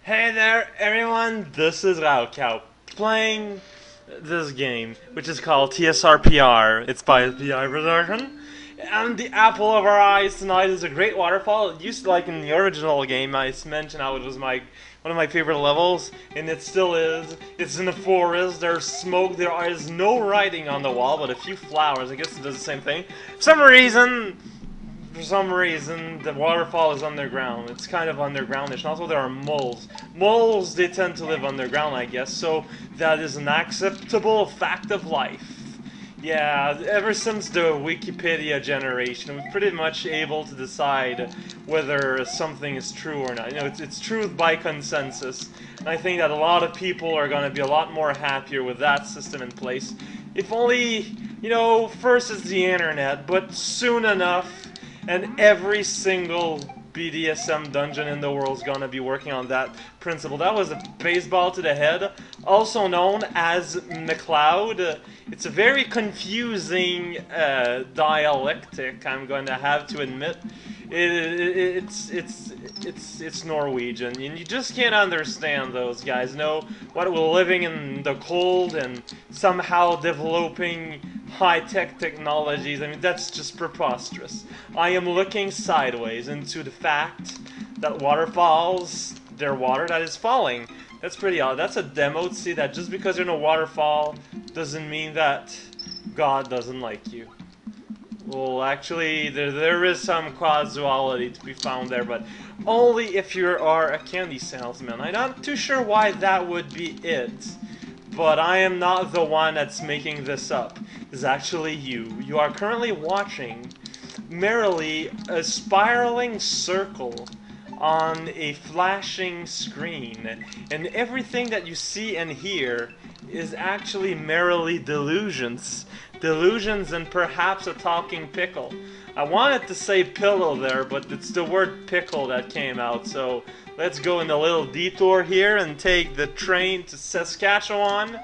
Hey there, everyone! This is Raocow playing this game, which is called TSRPR. It's by the version. And the apple of our eyes tonight is a great waterfall. It used to, like in the original game, I mentioned how it was one of my favorite levels, and it still is. It's in the forest, there's smoke, there is no writing on the wall, but a few flowers. I guess it does the same thing. For some reason, the waterfall is underground. It's kind of undergroundish. And also, there are moles. Moles, they tend to live underground, I guess. So that is an acceptable fact of life. Yeah, ever since the Wikipedia generation, we're pretty much able to decide whether something is true or not. You know, it's truth by consensus. And I think that a lot of people are going to be a lot more happier with that system in place. If only, you know, first it's the internet, but soon enough, and every single BDSM dungeon in the world is gonna be working on that principle. That was a baseball to the head, also known as McLeod. It's a very confusing dialectic, I'm going to have to admit. It's Norwegian, and you just can't understand those guys. Know what we're living in the cold and somehow developing high-tech technologies. I mean, that's just preposterous. I am looking sideways into the fact that waterfalls, they're water that is falling. That's pretty odd. That's a demo to see that just because you're in a waterfall doesn't mean that God doesn't like you. Well, actually, there is some causality to be found there, but only if you are a candy salesman. I'm not too sure why that would be it, but I am not the one that's making this up. It's actually you. You are currently watching merely a spiraling circle on a flashing screen, and everything that you see and hear is actually merely delusions. Delusions and perhaps a talking pickle. I wanted to say pillow there, but it's the word pickle that came out, so let's go in a little detour here and take the train to Saskatchewan.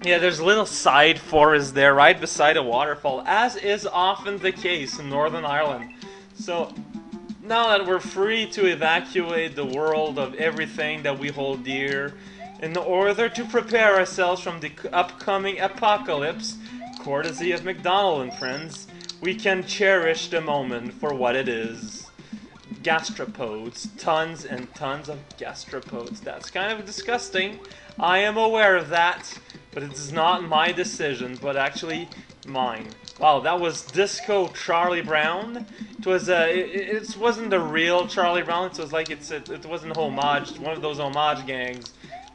Yeah, there's a little side forest there right beside a waterfall, as is often the case in Northern Ireland. So now that we're free to evacuate the world of everything that we hold dear, in order to prepare ourselves from the upcoming apocalypse, courtesy of McDonald and friends, we can cherish the moment for what it is. Gastropods. Tons and tons of gastropods. That's kind of disgusting. I am aware of that, but it is not my decision, but actually mine. Wow, that was Disco Charlie Brown. It was it wasn't the real Charlie Brown. It was like it wasn't homage. One of those homage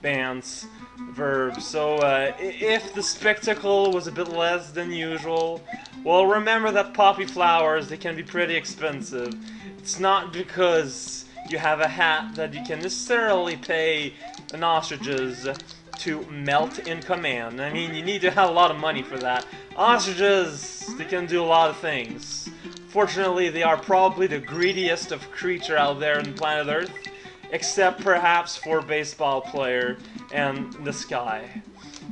bands, verbs. So if the spectacle was a bit less than usual, well, remember that poppy flowers, they can be pretty expensive. It's not because you have a hat that you can necessarily pay an ostriches to melt in command. I mean, you need to have a lot of money for that. Ostriches, they can do a lot of things. Fortunately, they are probably the greediest of creature out there on planet Earth, except perhaps for baseball player and the sky.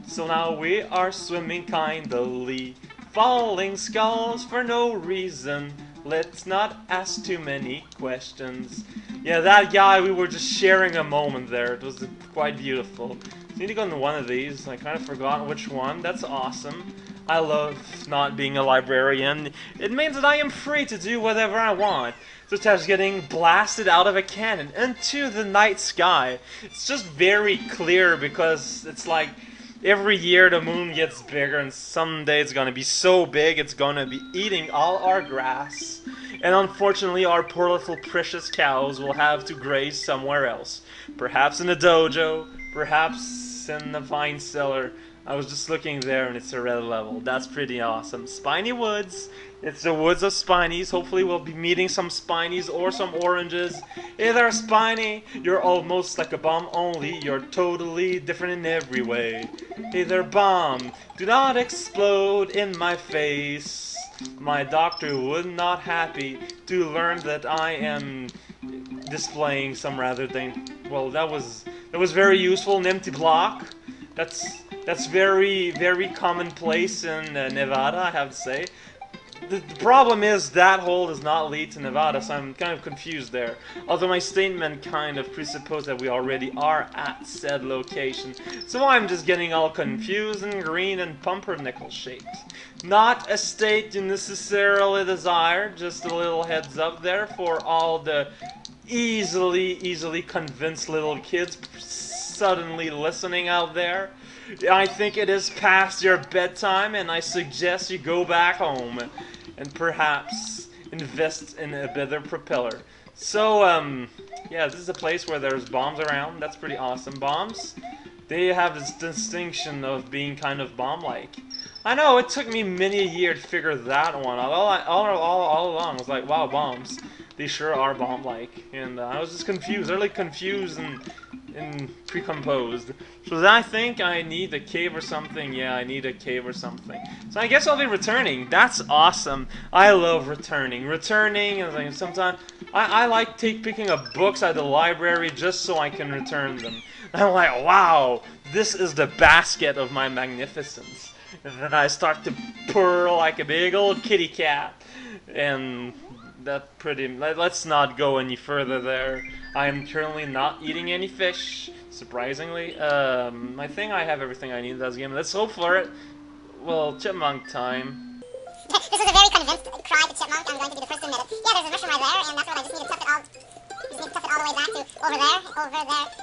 So now we are swimming kindly, falling skulls for no reason. Let's not ask too many questions. Yeah, that guy, we were just sharing a moment there. It was quite beautiful. I need to go into one of these. I kind of forgot which one. That's awesome. I love not being a librarian. It means that I am free to do whatever I want, such as getting blasted out of a cannon into the night sky. It's just very clear because it's like every year the moon gets bigger, and someday it's gonna be so big it's gonna be eating all our grass. And unfortunately, our poor little precious cows will have to graze somewhere else. Perhaps in a dojo, perhaps in the vine cellar. I was just looking there and it's a red level. That's pretty awesome. Spiny Woods. It's the woods of Spinies. Hopefully we'll be meeting some Spinies or some oranges. Hey there, Spiny. You're almost like a bomb, only you're totally different in every way. Hey there, bomb. Do not explode in my face. My doctor would not happy to learn that I am displaying some rather than... Well, that was very useful. An empty block. That's very, very commonplace in Nevada, I have to say. the problem is that hole does not lead to Nevada, so I'm kind of confused there. Although my statement kind of presupposed that we already are at said location. So I'm just getting all confused and green and pumpernickel shaped. Not a state you necessarily desire, just a little heads up there for all the easily convinced little kids suddenly listening out there. I think it is past your bedtime, and I suggest you go back home and perhaps invest in a better propeller. So, yeah, this is a place where there's bombs around. That's pretty awesome. Bombs, they have this distinction of being kind of bomb-like. I know, it took me many a year to figure that one out. All along, I was like, wow, bombs. They sure are bomb-like. And I was just confused, really confused and precomposed. So I think I need a cave or something. Yeah, I need a cave or something. So I guess I'll be returning. That's awesome. I love returning. Returning, and like sometimes I like picking up books at the library just so I can return them. And I'm like, wow, this is the basket of my magnificence. And then I start to purr like a big old kitty cat. And that pretty... Let's not go any further there. I am currently not eating any fish, surprisingly. I think I have everything I need in this game. Let's hope for it. Well, chipmunk time. This is a very convinced cry to chipmunk. I'm going to be the first to admit it. Yeah, there's a mushroom right there, and that's what I just need to tuck it all... Just need to tuck it all the way back to over there,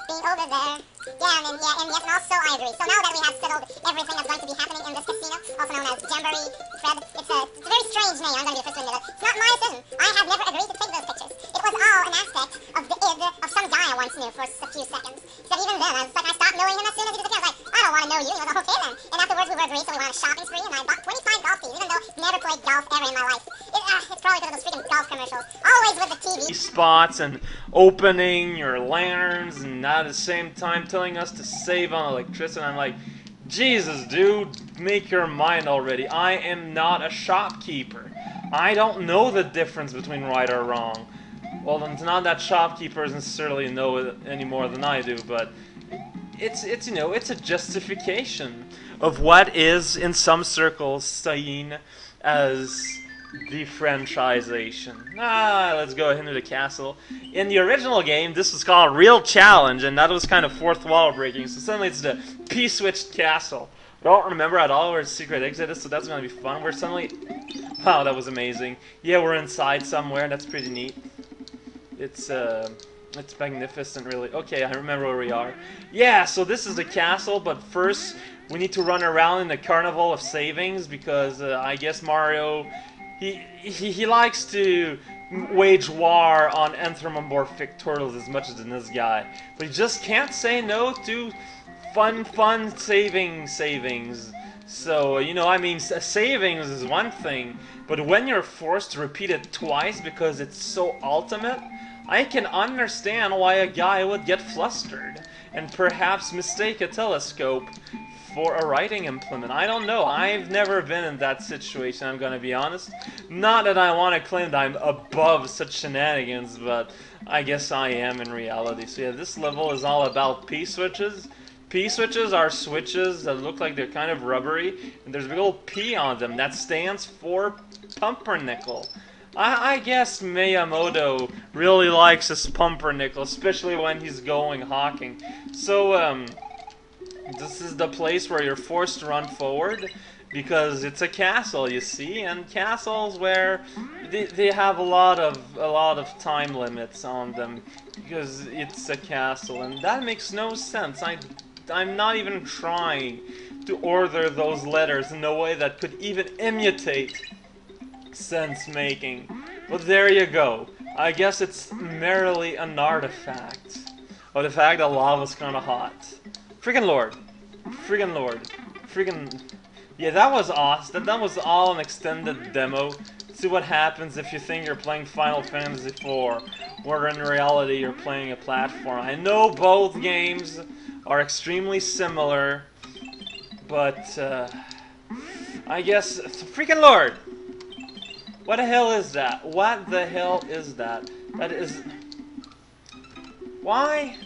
being over there. Yeah, and yes, and also I agree. So now that we have settled everything that's going to be happening in this casino, also known as Jamboree Fred, it's a very strange name. I'm going to be the first to admit it. It's not my decision. I have never agreed to take those pictures. It was all an aspect of the id of some guy I once knew for a few seconds. So even then, I was like, I stopped knowing him as soon as he disappeared. I was like, I don't want to know you. He was like, okay then. And afterwards we were agreed, so we went on a shopping spree, and I bought 25 golf tees, even though I've never played golf ever in my life. It's probably because of those freaking golf commercials. Always with the TV. Spots and opening your lanterns and at the same time telling us to save on electricity. I'm like, Jesus, dude, make your mind already. I am not a shopkeeper. I don't know the difference between right or wrong. Well, it's not that shopkeepers necessarily know it any more than I do, but it's you know, it's a justification of what is in some circles seen as the franchisation. Let's go into the castle. In the original game, this was called Real Challenge, and that was kind of fourth wall breaking. So suddenly it's the P-switched castle. I don't remember at all where the secret exit is, so that's gonna be fun. We're suddenly, wow, that was amazing. Yeah, we're inside somewhere. That's pretty neat. It's magnificent, really. Okay, I remember where we are. Yeah, so this is the castle, but first we need to run around in the Carnival of Savings because I guess Mario. He likes to wage war on anthropomorphic turtles as much as in this guy. But he just can't say no to fun savings. So, you know, I mean, savings is one thing, but when you're forced to repeat it twice because it's so ultimate, I can understand why a guy would get flustered and perhaps mistake a telescope for a writing implement. I don't know. I've never been in that situation, I'm gonna be honest. Not that I want to claim that I'm above such shenanigans, but I guess I am in reality. So yeah, this level is all about P-switches. P-switches are switches that look like they're kind of rubbery, and there's a big old P on them. That stands for pumpernickel. I guess Miyamoto really likes his pumpernickel, especially when he's going hawking. So, this is the place where you're forced to run forward because it's a castle, you see, and castles where they have a lot of time limits on them because it's a castle, and that makes no sense. I'm not even trying to order those letters in a way that could even imitate sense making, but there you go. I guess it's merely an artifact of the fact that lava's kind of hot. Friggin' Lord. Yeah, that was awesome. That was all an extended demo. See what happens if you think you're playing Final Fantasy IV, where in reality you're playing a platform. I know both games are extremely similar, but I guess, freaking Lord! What the hell is that? What the hell is that? That is... Why?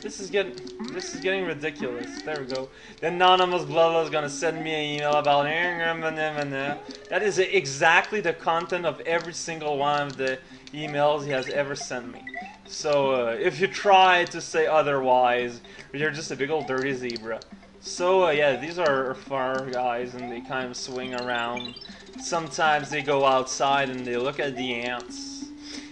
This is getting ridiculous. There we go. The anonymous blah blah is gonna send me an email about that is exactly the content of every single one of the emails he has ever sent me. So if you try to say otherwise, you're just a big old dirty zebra. So yeah, these are far guys, and they kind of swing around. Sometimes they go outside and they look at the ants.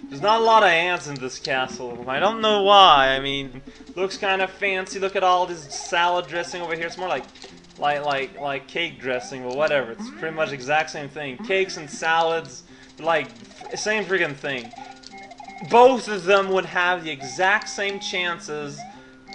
There's not a lot of ants in this castle. I don't know why. I mean, looks kind of fancy. Look at all this salad dressing over here. It's more like cake dressing, but whatever. It's pretty much exact same thing. Cakes and salads, like same freaking thing. Both of them would have the exact same chances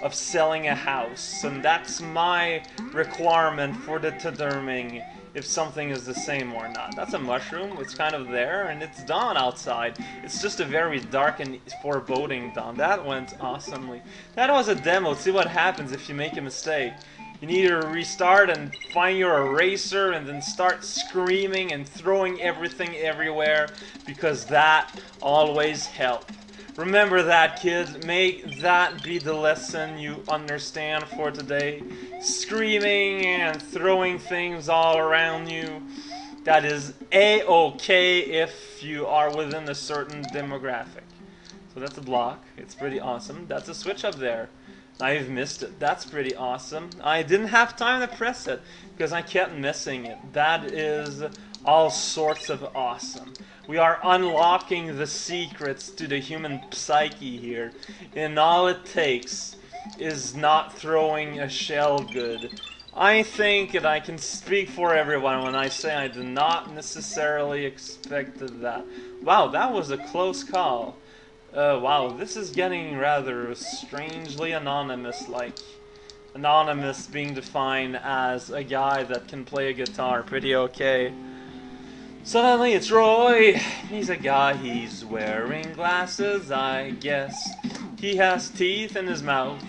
of selling a house, and that's my requirement for determining if something is the same or not. That's a mushroom. It's kind of there, and it's dawn outside. It's just a very dark and foreboding dawn. That went awesomely. That was a demo. See what happens if you make a mistake. You need to restart and find your eraser and then start screaming and throwing everything everywhere, because that always helps. Remember that, kids. Make that be the lesson you understand for today. Screaming and throwing things all around you. That is A-okay if you are within a certain demographic. So that's a block. It's pretty awesome. That's a switch up there. I've missed it. That's pretty awesome. I didn't have time to press it because I kept missing it. That is all sorts of awesome. We are unlocking the secrets to the human psyche here, and all it takes is not throwing a shell good. I think that I can speak for everyone when I say I did not necessarily expect that. Wow, that was a close call. Wow, this is getting rather strangely anonymous-like. Anonymous being defined as a guy that can play a guitar pretty okay. Suddenly it's Roy. He's a guy, he's wearing glasses, I guess. He has teeth in his mouth,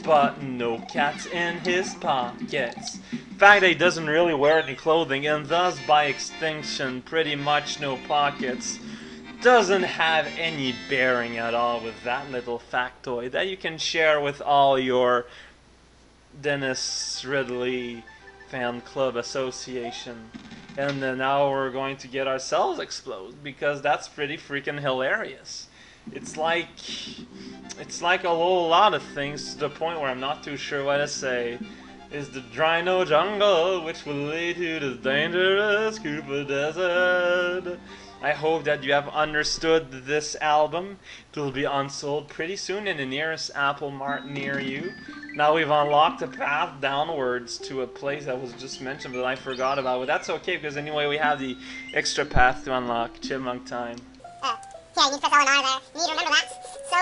but no cats in his pockets. In fact, he doesn't really wear any clothing, and thus, by extension, pretty much no pockets. Doesn't have any bearing at all with that little factoid that you can share with all your Dennis Ridley fan club association. And then now we're going to get ourselves exploded, because that's pretty freaking hilarious. It's like a whole lot of things, to the point where I'm not too sure what to say. Is the Drino jungle which will lead to the dangerous Cooper Desert. I hope that you have understood this album. It will be unsold pretty soon in the nearest Apple Mart near you. Now we've unlocked a path downwards to a place that was just mentioned, but I forgot about it. But that's okay, because anyway we have the extra path to unlock. Chipmunk time. Yeah, you need to press R and R there. You need to remember that. So,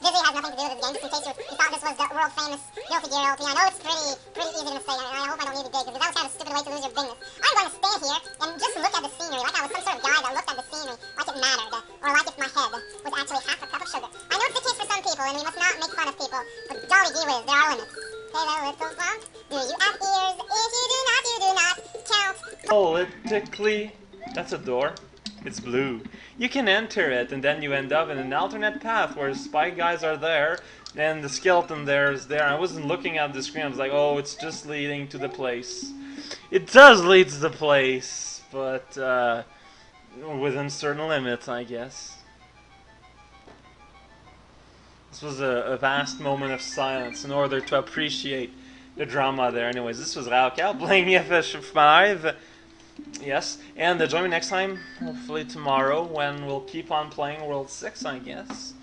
Disney has nothing to do with this game, just in case you thought this was the world famous Guilty Gear LP. I know it's pretty easy to mistake, and I hope I don't need to dig, because that was kind of a stupid way to lose your bigness. I'm going to stand here and just look at the scenery, like I was some sort of guy that looked at the scenery like it mattered, or like if my head was actually half a cup of sugar. I know it's the case for some people, and we must not make fun of people, but golly gee whiz, there are limits. Hey there, little lump, do you have ears? If you do not count. Politically, that's a door. It's blue. You can enter it, and then you end up in an alternate path where spy guys are there, and the skeleton there is there. I wasn't looking at the screen. I was like, oh, it's just leading to the place. It does lead to the place, but within certain limits, I guess. This was a vast moment of silence in order to appreciate the drama there. Anyways, this was Raoul playing FF5. Yes, and join me next time, hopefully tomorrow, when we'll keep on playing World 6, I guess.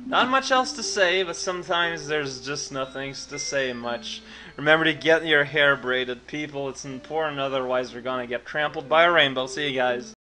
Not much else to say, but sometimes there's just nothing to say much. Remember to get your hair braided, people. It's important, otherwise you're gonna get trampled by a rainbow. See you guys.